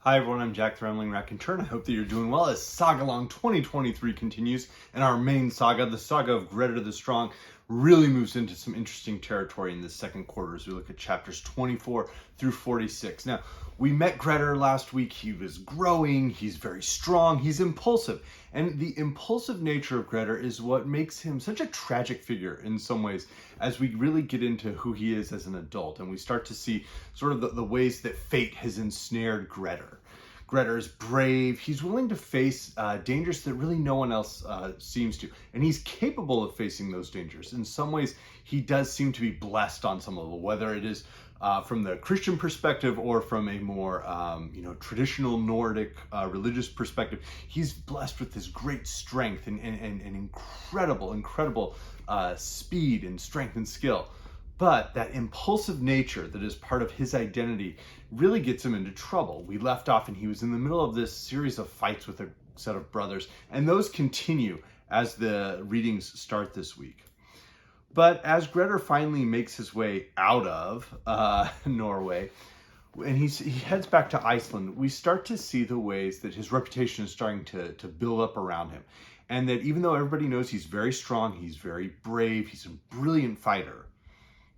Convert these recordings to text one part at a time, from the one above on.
Hi everyone, I'm Jack Thremling Raconteur, and I hope that you're doing well as Sagalong 2023 continues, and our main saga, the saga of Grettir the Strong, really moves into some interesting territory in this second quarter as we look at chapters 24 through 46. Now, we met Grettir last week. He was growing, he's very strong, he's impulsive, and the impulsive nature of Grettir is what makes him such a tragic figure in some ways as we really get into who he is as an adult, and we start to see sort of the ways that fate has ensnared Grettir. Grettir is brave. He's willing to face dangers that really no one else seems to. And he's capable of facing those dangers. In some ways, he does seem to be blessed on some level, whether it is from the Christian perspective or from a more traditional Nordic religious perspective. He's blessed with this great strength and incredible speed and strength and skill. But that impulsive nature that is part of his identity really gets him into trouble. We left off and he was in the middle of this series of fights with a set of brothers, and those continue as the readings start this week. But as Grettir finally makes his way out of Norway, and he heads back to Iceland, we start to see the ways that his reputation is starting to build up around him. And that even though everybody knows he's very strong, he's very brave, he's a brilliant fighter,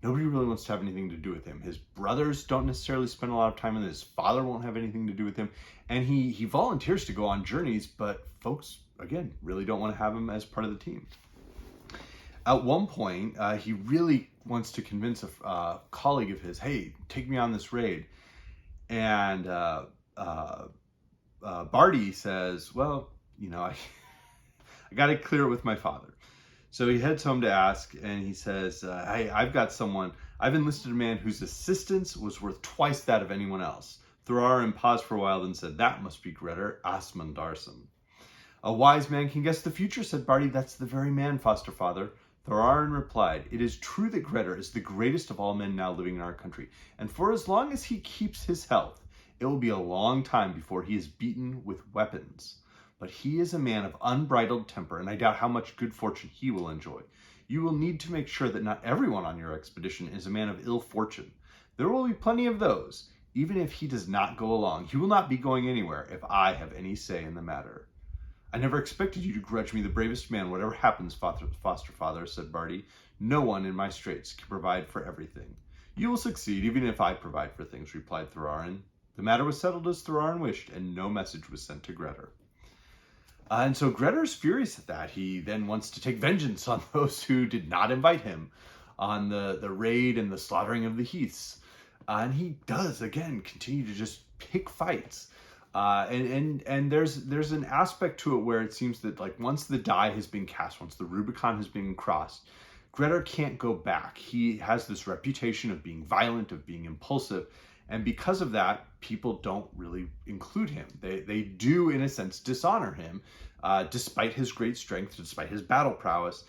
nobody really wants to have anything to do with him. His brothers don't necessarily spend a lot of time with him. His father won't have anything to do with him. And he volunteers to go on journeys, but folks, again, really don't want to have him as part of the team. At one point, he really wants to convince a colleague of his, hey, take me on this raid. And Barty says, well, I got to clear it with my father. So he heads home to ask, and he says, hey, I've enlisted a man whose assistance was worth twice that of anyone else. Thorarin paused for a while, then said, that must be Grettir Asmundarsson. A wise man can guess the future, said Barty. That's the very man, foster father. Thorarin replied, it is true that Grettir is the greatest of all men now living in our country, and for as long as he keeps his health, it will be a long time before he is beaten with weapons. But he is a man of unbridled temper, and I doubt how much good fortune he will enjoy. You will need to make sure that not everyone on your expedition is a man of ill fortune. There will be plenty of those. Even if he does not go along, he will not be going anywhere if I have any say in the matter. I never expected you to grudge me the bravest man, whatever happens, foster father, said Barty. No one in my straits can provide for everything. You will succeed even if I provide for things, replied Thorarin. The matter was settled as Thorarin wished, and no message was sent to Grettir. And so Grettir's furious at that. He then wants to take vengeance on those who did not invite him on the raid and the slaughtering of the heaths. And he does, again, continue to just pick fights. And there's an aspect to it where it seems that like once the die has been cast, once the Rubicon has been crossed, Grettir can't go back. He has this reputation of being violent, of being impulsive. And because of that, people don't really include him. They do, in a sense, dishonor him, despite his great strength, despite his battle prowess,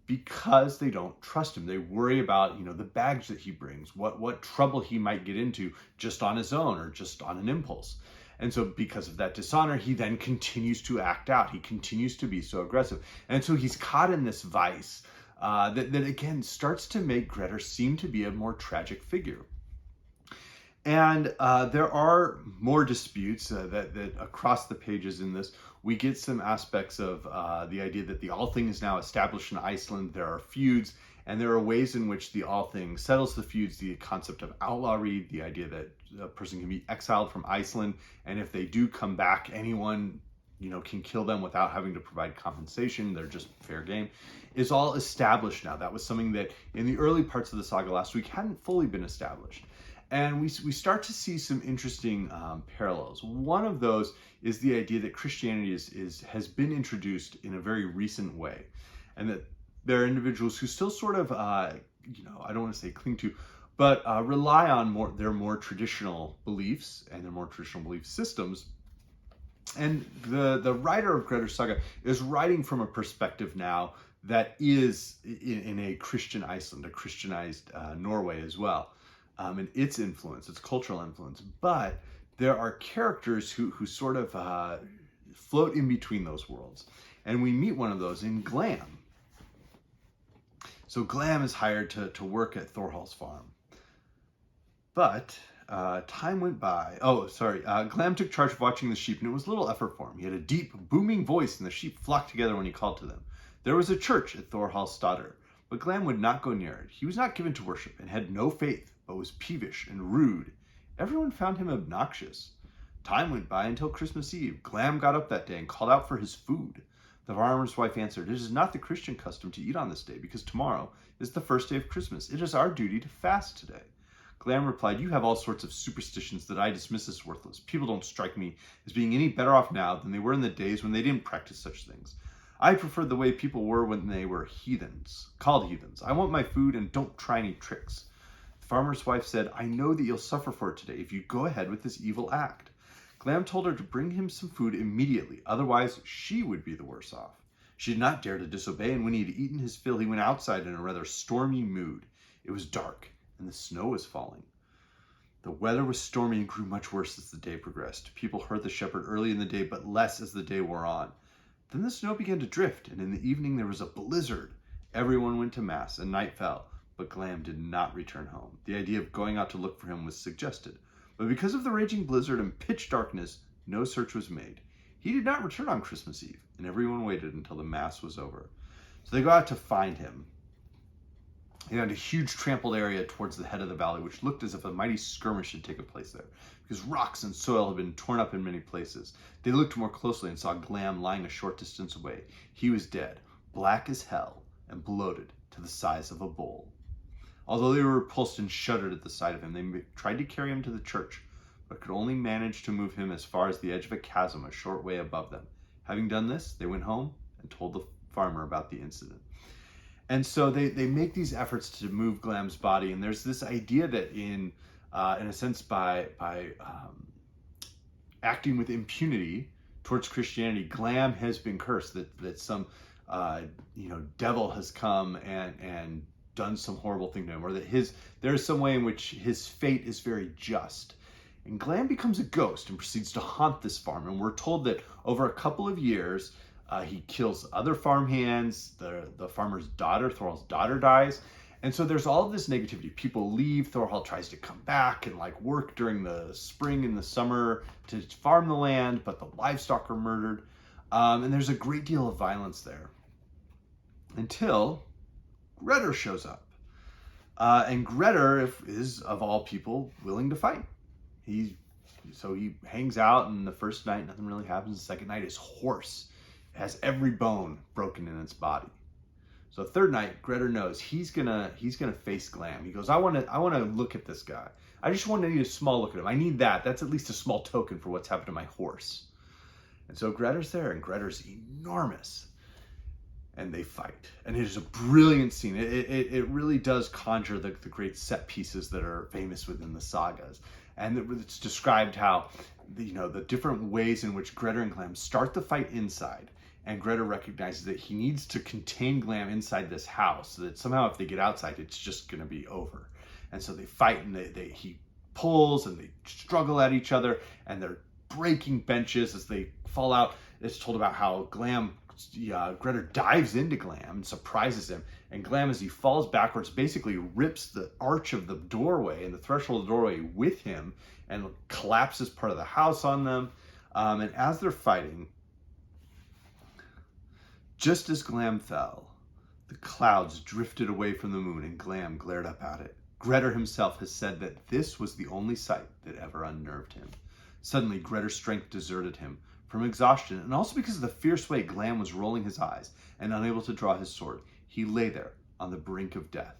because they don't trust him. They worry about, the baggage that he brings, what trouble he might get into just on his own or just on an impulse. And so because of that dishonor, he then continues to act out. He continues to be so aggressive. And so he's caught in this vice that again starts to make Grettir seem to be a more tragic figure. And there are more disputes that across the pages in this. We get some aspects of the idea that the Althing is now established in Iceland. There are feuds, and there are ways in which the Althing settles the feuds. The concept of outlawry, the idea that a person can be exiled from Iceland, and if they do come back, anyone can kill them without having to provide compensation. They're just fair game, is all established now. That was something that in the early parts of the saga last week hadn't fully been established. And we start to see some interesting parallels. One of those is the idea that Christianity has been introduced in a very recent way, and that there are individuals who still sort of, I don't want to say cling to, but rely on their more traditional beliefs and their more traditional belief systems. And the writer of Grettir Saga is writing from a perspective now that is in a Christian Iceland, a Christianized Norway as well. And its influence, its cultural influence. But there are characters who sort of float in between those worlds. And we meet one of those in Glam. So Glam is hired to work at Thorhall's farm. But time went by. Glam took charge of watching the sheep, and it was little effort for him. He had a deep, booming voice, and the sheep flocked together when he called to them. There was a church at Thorhallstadr, but Glam would not go near it. He was not given to worship and had no faith, but was peevish and rude. Everyone found him obnoxious. Time went by until Christmas Eve. Glam got up that day and called out for his food. The farmer's wife answered, "It is not the Christian custom to eat on this day, because tomorrow is the first day of Christmas. It is our duty to fast today." Glam replied, "You have all sorts of superstitions that I dismiss as worthless. People don't strike me as being any better off now than they were in the days when they didn't practice such things. I prefer the way people were when they were called heathens. I want my food and don't try any tricks." The farmer's wife said, "I know that you'll suffer for it today if you go ahead with this evil act." Glam told her to bring him some food immediately, otherwise she would be the worse off. She did not dare to disobey, and when he had eaten his fill, he went outside in a rather stormy mood. It was dark, and the snow was falling. The weather was stormy and grew much worse as the day progressed. People heard the shepherd early in the day, but less as the day wore on. Then the snow began to drift, and in the evening there was a blizzard. Everyone went to mass, and night fell, but Glam did not return home. The idea of going out to look for him was suggested, but because of the raging blizzard and pitch darkness, no search was made. He did not return on Christmas Eve, and everyone waited until the mass was over. So they go out to find him. They found a huge trampled area towards the head of the valley, which looked as if a mighty skirmish had taken place there, because rocks and soil had been torn up in many places. They looked more closely and saw Glam lying a short distance away. He was dead, black as hell, and bloated to the size of a bull. Although they were repulsed and shuddered at the sight of him, they tried to carry him to the church, but could only manage to move him as far as the edge of a chasm a short way above them. Having done this, they went home and told the farmer about the incident. And so they make these efforts to move Glam's body, and there's this idea that in a sense, by acting with impunity towards Christianity, Glam has been cursed, that some devil has come and done some horrible thing to him, or that there is some way in which his fate is very just. And Glam becomes a ghost and proceeds to haunt this farm. And we're told that over a couple of years, he kills other farmhands. The farmer's daughter, Thorhall's daughter, dies. And so there's all of this negativity. People leave. Thorhall tries to come back and work during the spring and the summer to farm the land, but the livestock are murdered. And there's a great deal of violence there. Until Grettir shows up. And Grettir is, of all people, willing to fight. So he hangs out, and the first night nothing really happens. The second night is hoarse. It has every bone broken in its body. So third night, Grettir knows he's gonna face Glam. He goes, I want to look at this guy. I just want to need a small look at him. I need that. That's at least a small token for what's happened to my horse. And so Grettir's there, and Grettir's enormous. And they fight. And it is a brilliant scene. It really does conjure the great set pieces that are famous within the sagas. And it's described how the different ways in which Grettir and Glam start the fight inside. And Grettir recognizes that he needs to contain Glam inside this house, so that somehow if they get outside, it's just going to be over. And so they fight, and he pulls, and they struggle at each other, and they're breaking benches as they fall out. It's told about how Grettir dives into Glam and surprises him, and Glam, as he falls backwards, basically rips the arch of the doorway and the threshold of the doorway with him and collapses part of the house on them. And as they're fighting, just as Glam fell, the clouds drifted away from the moon, and Glam glared up at it. Grettir himself has said that this was the only sight that ever unnerved him. Suddenly, Grettir's strength deserted him from exhaustion, and also because of the fierce way Glam was rolling his eyes and unable to draw his sword. He lay there on the brink of death.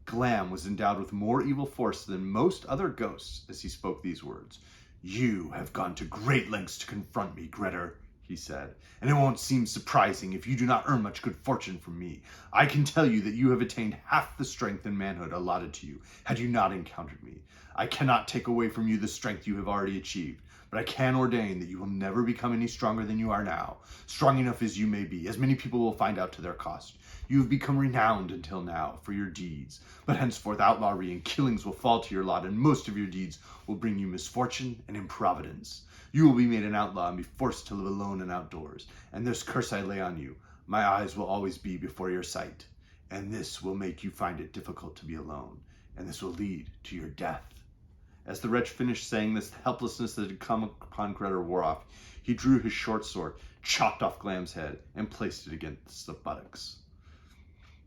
Glam was endowed with more evil force than most other ghosts as he spoke these words. "You have gone to great lengths to confront me, Grettir," he said, "and it won't seem surprising if you do not earn much good fortune from me. I can tell you that you have attained half the strength and manhood allotted to you had you not encountered me. I cannot take away from you the strength you have already achieved, but I can ordain that you will never become any stronger than you are now, strong enough as you may be, as many people will find out to their cost. You have become renowned until now for your deeds, but henceforth outlawry and killings will fall to your lot, and most of your deeds will bring you misfortune and improvidence. You will be made an outlaw and be forced to live alone and outdoors, and this curse I lay on you. My eyes will always be before your sight, and this will make you find it difficult to be alone, and this will lead to your death. As the wretch finished saying this, the helplessness that had come upon Grettir wore off. He drew his short sword, chopped off Glam's head, and placed it against the buttocks.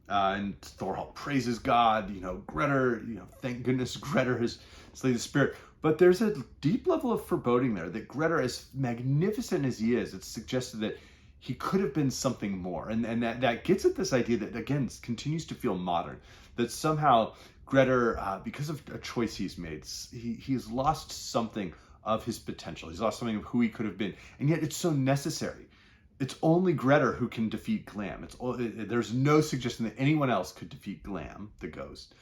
And Thorhall praises God, Grettir, thank goodness Grettir has slayed the spirit. But there's a deep level of foreboding there, that Grettir, as magnificent as he is, it's suggested that he could have been something more. And that gets at this idea that, again, continues to feel modern, that somehow Grettir, because of a choice he's made, he has lost something of his potential. He's lost something of who he could have been. And yet it's so necessary. It's only Grettir who can defeat Glam. There's no suggestion that anyone else could defeat Glam, the ghost.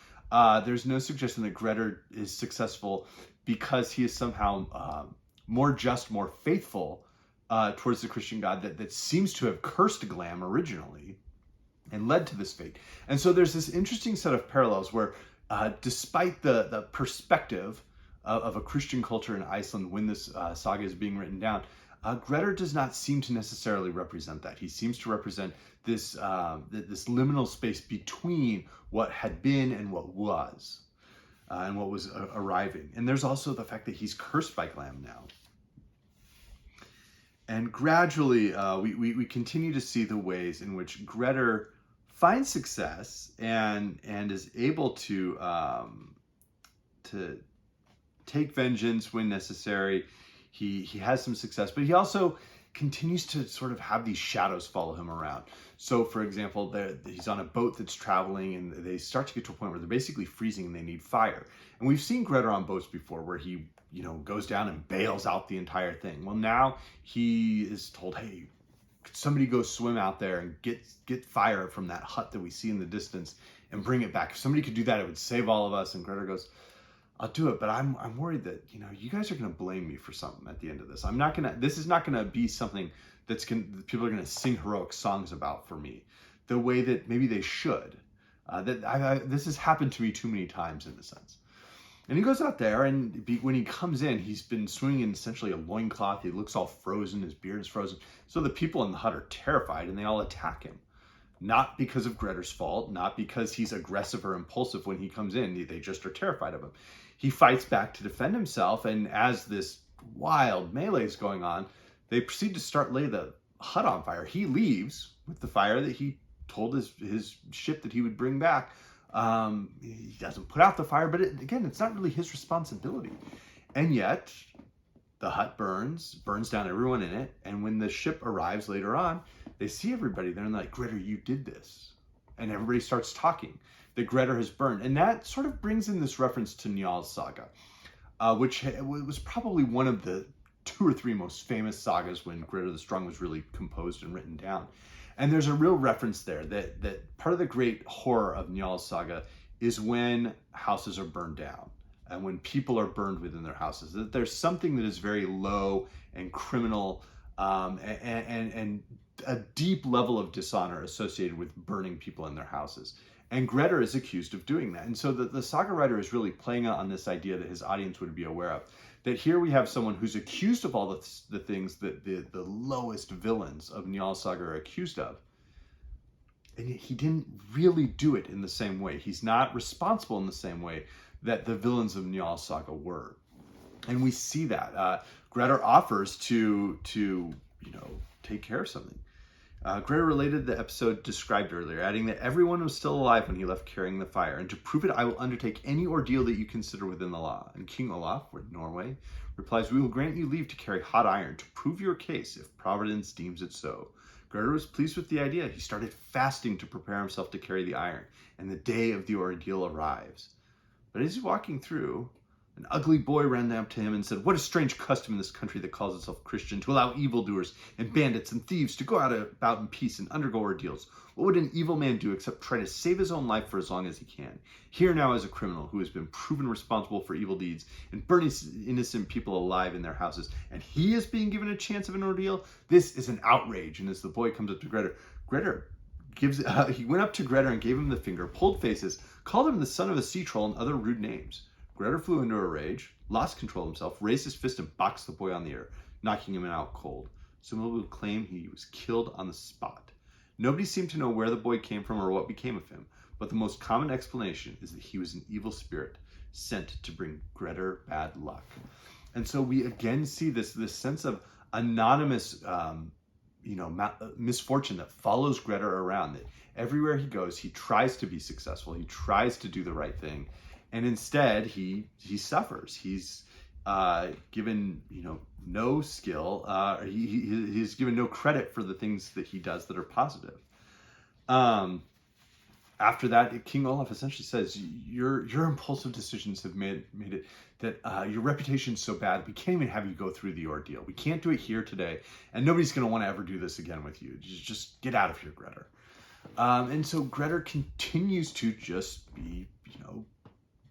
There's no suggestion that Grettir is successful because he is somehow more just, more faithful towards the Christian God that seems to have cursed Glam originally and led to this fate. And so there's this interesting set of parallels where despite the perspective of a Christian culture in Iceland when this saga is being written down, Grettir does not seem to necessarily represent that. He seems to represent this this liminal space between what had been and what was arriving. And there's also the fact that he's cursed by Glam now. And gradually, we continue to see the ways in which Grettir finds success and is able to take vengeance when necessary. He has some success, but he also continues to sort of have these shadows follow him around. So, for example, he's on a boat that's traveling, and they start to get to a point where they're basically freezing and they need fire. And we've seen Grettir on boats before where he, goes down and bails out the entire thing. Well, now he is told, hey, could somebody go swim out there and get fire from that hut that we see in the distance and bring it back? If somebody could do that, it would save all of us. And Grettir goes, I'll do it, but I'm worried that, you guys are going to blame me for something at the end of this. This is not going to be something that people are going to sing heroic songs about for me the way that maybe they should. This has happened to me too many times in a sense. And he goes out there, and when he comes in, he's been swimming in essentially a loincloth. He looks all frozen. His beard is frozen. So the people in the hut are terrified, and they all attack him. Not because of Grettir's fault, not because he's aggressive or impulsive when he comes in. They just are terrified of him. He fights back to defend himself, and as this wild melee is going on, they proceed to start laying the hut on fire. He leaves with the fire that he told his ship that he would bring back. He doesn't put out the fire, but again, it's not really his responsibility. And yet, the hut burns down everyone in it, and when the ship arrives later on, they see everybody there, and they're like, Grettir, you did this. And everybody starts talking that Grettir has burned. And that sort of brings in this reference to Njal's Saga, which was probably one of the 2 or 3 most famous sagas when Grettir the Strong was really composed and written down. And there's a real reference there that part of the great horror of Njal's Saga is when houses are burned down and when people are burned within their houses. That there's something that is very low and criminal and a deep level of dishonor associated with burning people in their houses. And Grettir is accused of doing that. And so the saga writer is really playing on this idea that his audience would be aware of. That here we have someone who's accused of all the things that the lowest villains of Njal's Saga are accused of. And yet he didn't really do it in the same way. He's not responsible in the same way that the villains of Njal's Saga were. And we see that. Grettir offers to take care of something. Grettir related the episode described earlier, adding that everyone was still alive when he left carrying the fire, and to prove it, I will undertake any ordeal that you consider within the law. And King Olaf, of Norway, replies, we will grant you leave to carry hot iron to prove your case if Providence deems it so. Grettir was pleased with the idea. He started fasting to prepare himself to carry the iron, and the day of the ordeal arrives. But as he's walking through, an ugly boy ran up to him and said, what a strange custom in this country that calls itself Christian, to allow evildoers and bandits and thieves to go about in peace and undergo ordeals. What would an evil man do except try to save his own life for as long as he can? Here now is a criminal who has been proven responsible for evil deeds and burning innocent people alive in their houses, and he is being given a chance of an ordeal? This is an outrage. And as the boy comes up to Grettir he went up to Grettir and gave him the finger, pulled faces, called him the son of a sea troll and other rude names. Grettir flew into a rage, lost control of himself, raised his fist and boxed the boy on the ear, knocking him out cold. Some people would claim he was killed on the spot. Nobody seemed to know where the boy came from or what became of him, but the most common explanation is that he was an evil spirit sent to bring Grettir bad luck. And so we again see this sense of anonymous, misfortune that follows Grettir around. That everywhere he goes, he tries to be successful. He tries to do the right thing, and instead he suffers. He's given no skill. He's given no credit for the things that he does that are positive. After that, King Olaf essentially says, your impulsive decisions have made it that your reputation's so bad, we can't even have you go through the ordeal. We can't do it here today, and nobody's going to want to ever do this again with you. Just get out of here, Grettir. And so Grettir continues to just be,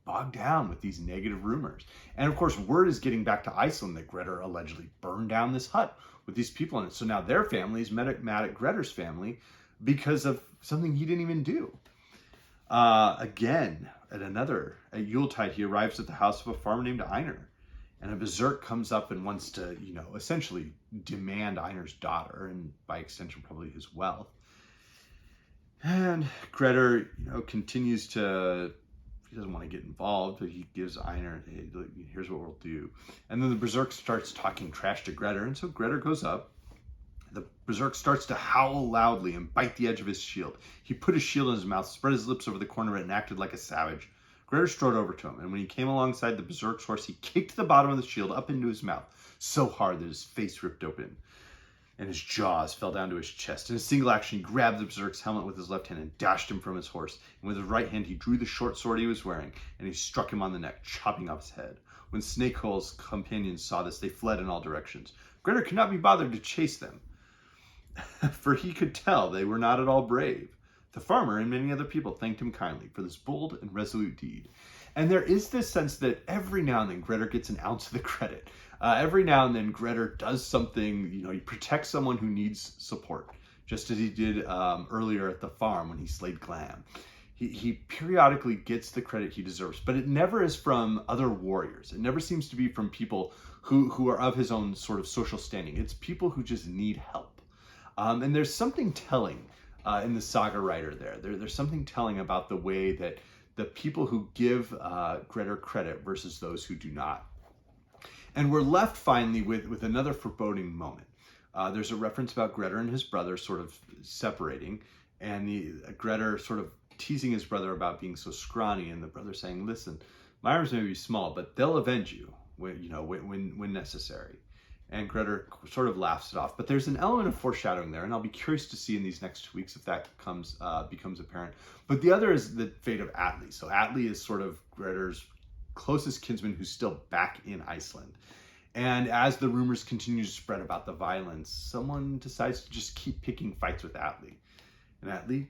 bogged down with these negative rumors. And of course, word is getting back to Iceland that Grettir allegedly burned down this hut with these people in it. So now their family is mad at Grettir's family because of something he didn't even do. Again, at Yuletide, he arrives at the house of a farmer named Einar, and a berserk comes up and wants to, essentially demand Einar's daughter, and by extension, probably his wealth. And Grettir, continues to, he doesn't want to get involved, but he gives Einar, hey, look, here's what we'll do. And then the berserk starts talking trash to Grettir, and so Grettir goes up. The berserk starts to howl loudly and bite the edge of his shield. He put his shield in his mouth, spread his lips over the corner of it, and acted like a savage. Grettir strode over to him, and when he came alongside the berserk's horse, he kicked the bottom of the shield up into his mouth so hard that his face ripped open, and his jaws fell down to his chest. In a single action, he grabbed the berserk's helmet with his left hand and dashed him from his horse. And with his right hand, he drew the short sword he was wearing, and he struck him on the neck, chopping off his head. When Snakehole's companions saw this, they fled in all directions. Grettir could not be bothered to chase them, for he could tell they were not at all brave. The farmer and many other people thanked him kindly for this bold and resolute deed. And there is this sense that every now and then Grettir gets an ounce of the credit. Every now and then Grettir does something, he protects someone who needs support, just as he did earlier at the farm when he slayed Glam. He periodically gets the credit he deserves, but it never is from other warriors. It never seems to be from people who are of his own sort of social standing. It's people who just need help. And there's something telling in the saga writer there. There's something telling about the way that the people who give Grettir credit versus those who do not. And we're left finally with another foreboding moment. There's a reference about Grettir and his brother sort of separating, and Grettir sort of teasing his brother about being so scrawny, and the brother saying, listen, my arms may be small, but they'll avenge you when necessary. And Grettir sort of laughs it off. But there's an element of foreshadowing there, and I'll be curious to see in these next 2 weeks if that becomes apparent. But the other is the fate of Atli. So Atli is sort of Grettir's closest kinsman who's still back in Iceland. And as the rumors continue to spread about the violence, someone decides to just keep picking fights with Atli. And Atli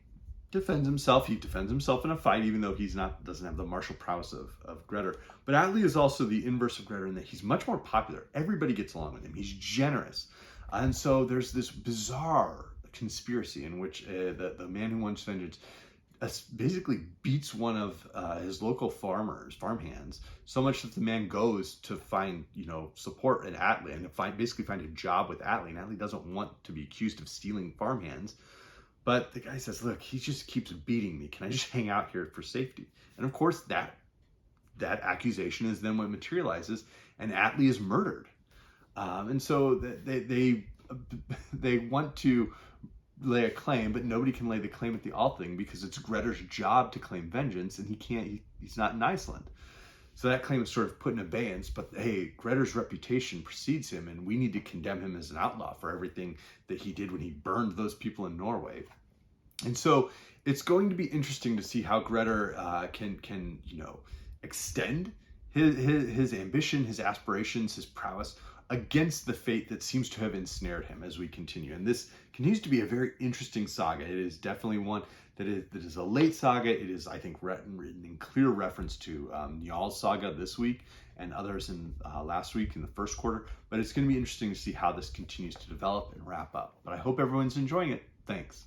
defends himself. He defends himself in a fight, even though doesn't have the martial prowess of Grettir. But Atli is also the inverse of Grettir in that he's much more popular. Everybody gets along with him. He's generous. And so there's this bizarre conspiracy in which the man who wants vengeance basically beats one of his local farmhands, so much that the man goes to find, support at Atli and basically find a job with Atli. And Atli doesn't want to be accused of stealing farmhands. But the guy says, look, he just keeps beating me. Can I just hang out here for safety? And of course, that accusation is then what materializes, and Atli is murdered. And so they want to lay a claim, but nobody can lay the claim at the Althing because it's Grettir's job to claim vengeance, and he's not in Iceland. So that claim is sort of put in abeyance, but hey, Grettir's reputation precedes him, and we need to condemn him as an outlaw for everything that he did when he burned those people in Norway. And so it's going to be interesting to see how Grettir can extend his ambition, his aspirations, his prowess against the fate that seems to have ensnared him as we continue. And this continues to be a very interesting saga. It is definitely one that is a late saga. It is, I think, written in clear reference to Njal's saga this week and others in last week in the first quarter. But it's going to be interesting to see how this continues to develop and wrap up. But I hope everyone's enjoying it. Thanks.